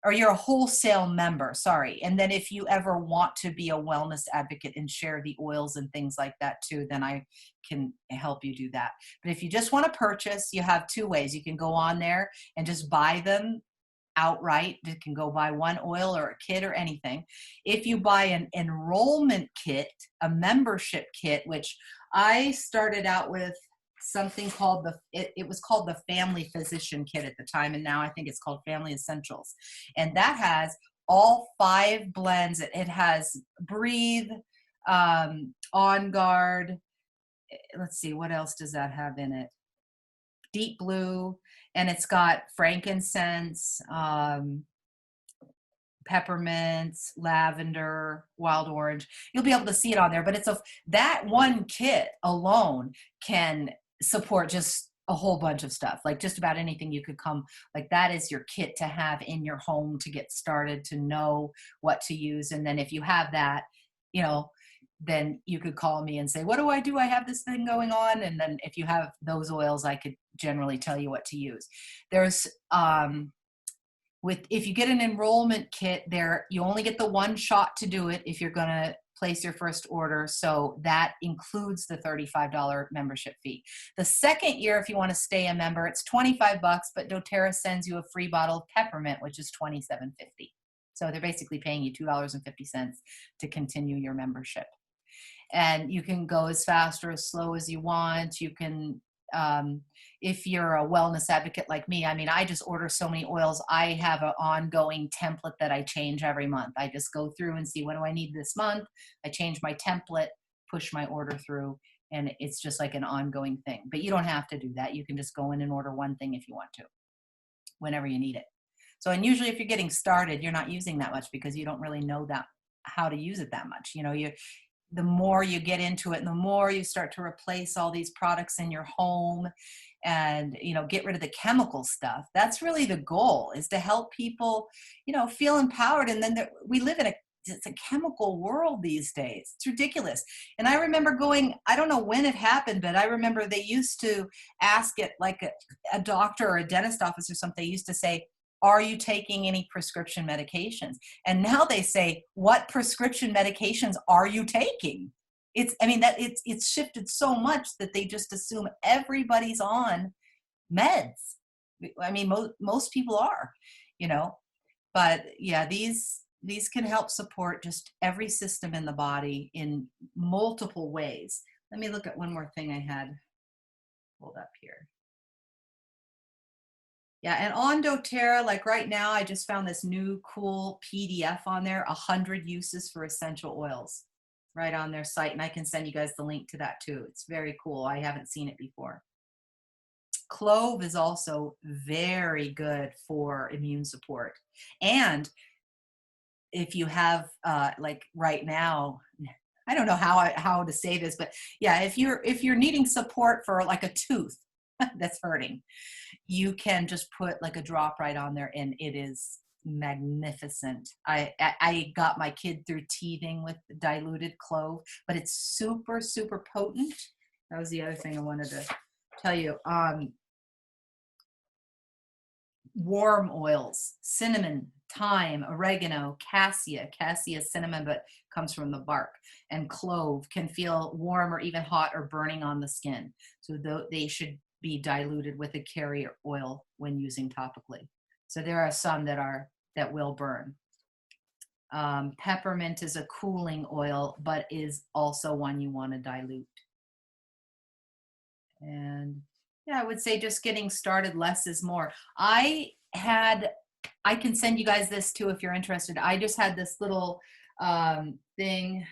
or you're a wholesale member, sorry. And then if you ever want to be a wellness advocate and share the oils and things like that too, then I can help you do that. But if you just want to purchase, you have two ways. You can go on there and just buy them outright. You can go buy one oil or a kit or anything. If you buy an enrollment kit, a membership kit, which I started out with something called it was called the Family Physician Kit at the time, and now I think it's called Family Essentials. And that has all 5 blends. It has Breathe, On Guard. Let's see, what else does that have in it? Deep Blue, and it's got frankincense, peppermints, lavender, wild orange. You'll be able to see it on there, but that one kit alone can support just a whole bunch of stuff, like just about anything you could come, like that is your kit to have in your home to get started, to know what to use. And then if you have that, then you could call me and say, what do? I have this thing going on. And then if you have those oils, I could generally tell you what to use. There's, if you get an enrollment kit there, you only get the one shot to do it if you're going to place your first order. So that includes the $35 membership fee. The second year, if you want to stay a member, it's $25, but doTERRA sends you a free bottle of peppermint, which is $27.50. So they're basically paying you $2.50 to continue your membership. And you can go as fast or as slow as you want. You can, if you're a wellness advocate like me, I just order so many oils. I have an ongoing template that I change every month. I just go through and see, what do I need this month? I change my template, push my order through, and it's just like an ongoing thing. But you don't have to do that. You can just go in and order one thing if you want to, whenever you need it. So, and usually if you're getting started, you're not using that much because you don't really know how to use it that much. The more you get into it and the more you start to replace all these products in your home and, get rid of the chemical stuff. That's really the goal, is to help people, feel empowered. And then we live in it's a chemical world these days. It's ridiculous. And I remember I don't know when it happened, but I remember they used to ask it, like a doctor or a dentist office or something, they used to say, are you taking any prescription medications? And now they say, what prescription medications are you taking? It's shifted so much that they just assume everybody's on meds. Most people are, but yeah, these can help support just every system in the body in multiple ways. Let me look at one more thing I had pulled up here. Yeah, and on doTERRA, like right now, I just found this new cool PDF on there, 100 uses for essential oils, right on their site. And I can send you guys the link to that too. It's very cool. I haven't seen it before. Clove is also very good for immune support. And if you have, like right now, I don't know how to say this, but yeah, if you're needing support for like a tooth that's hurting, you can just put like a drop right on there and it is magnificent. I got my kid through teething with diluted clove, but it's super, super potent. That was the other thing I wanted to tell you. Warm oils, cinnamon, thyme, oregano, cassia cinnamon, but comes from the bark, and clove can feel warm or even hot or burning on the skin. So they should be diluted with a carrier oil when using topically. So there are some that will burn. Peppermint is a cooling oil, but is also one you want to dilute. And yeah, I would say just getting started, less is more. I can send you guys this too if you're interested. I just had this little thing,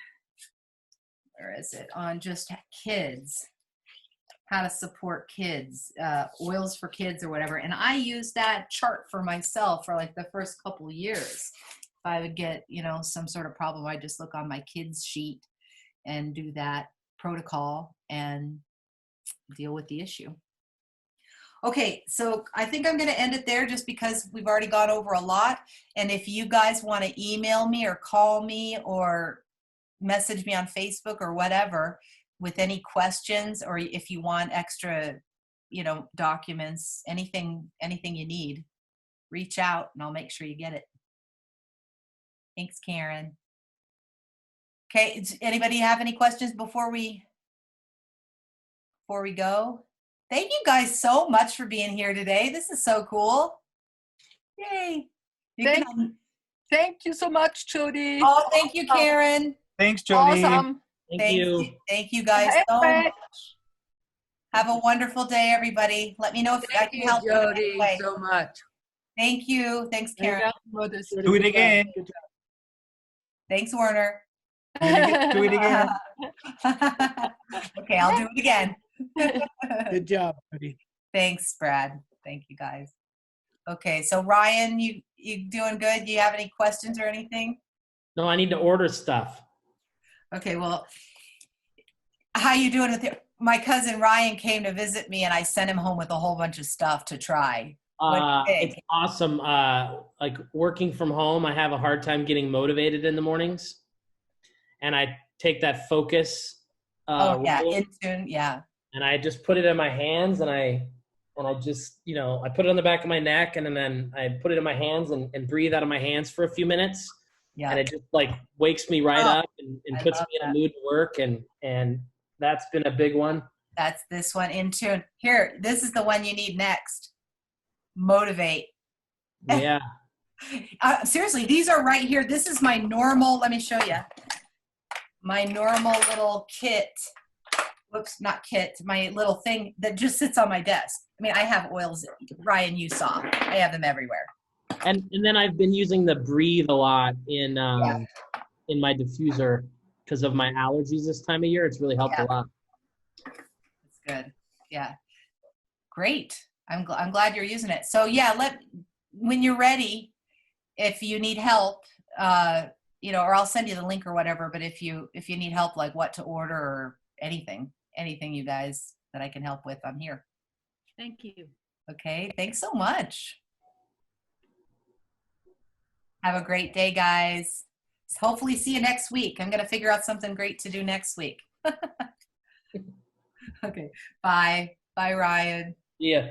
where is it, on just kids, how to support kids, oils for kids or whatever. And I used that chart for myself for like the first couple of years. If I would get, some sort of problem, I just look on my kids sheet and do that protocol and deal with the issue. Okay, so I think I'm going to end it there just because we've already gone over a lot. And if you guys want to email me or call me or message me on Facebook or whatever with any questions, or if you want extra, documents, anything you need, reach out and I'll make sure you get it. Thanks, Karen. Okay, does anybody have any questions before we go? Thank you guys so much for being here today. This is so cool. Yay. Thank you so much, Jody. Oh, thank you, Karen. Thanks, Jody. Awesome. Thank you. Thank you guys so much. Have a wonderful day, everybody. Let me know if I can help you in any Jody, way. so much. Thank you. Thanks, Karen. Do it again. Thanks, Werner. Do it again. Okay, I'll do it again. Good job, Jody. Thanks, Brad. Thank you, guys. Okay, so Ryan, you doing good? Do you have any questions or anything? No, I need to order stuff. Okay, well, how you doing with it? My cousin Ryan came to visit me, and I sent him home with a whole bunch of stuff to try. It's awesome. Like working from home, I have a hard time getting motivated in the mornings, and I take that focus. Intune, yeah. And I just put it in my hands, and I just, I put it on the back of my neck, and then I put it in my hands and breathe out of my hands for a few minutes. Yeah. And it just like wakes me right up and puts me in a mood to work. And that's been a big one. That's this one, Intune. Here, this is the one you need next. Motivate. Yeah. Seriously, these are right here. This is my normal, let me show you. My normal little kit. Whoops, not kit. My little thing that just sits on my desk. I mean, I have oils, Ryan, you saw. I have them everywhere. And then I've been using the breathe a lot in my diffuser because of my allergies this time of year. It's really helped a lot. That's good. Yeah. Great. I'm glad you're using it. So yeah, when you're ready, if you need help, or I'll send you the link or whatever, but if you need help, like what to order or anything you guys that I can help with, I'm here. Thank you. Okay. Thanks so much. Have a great day, guys. Hopefully see you next week. I'm going to figure out something great to do next week. Okay. Bye. Bye, Ryan. Yeah.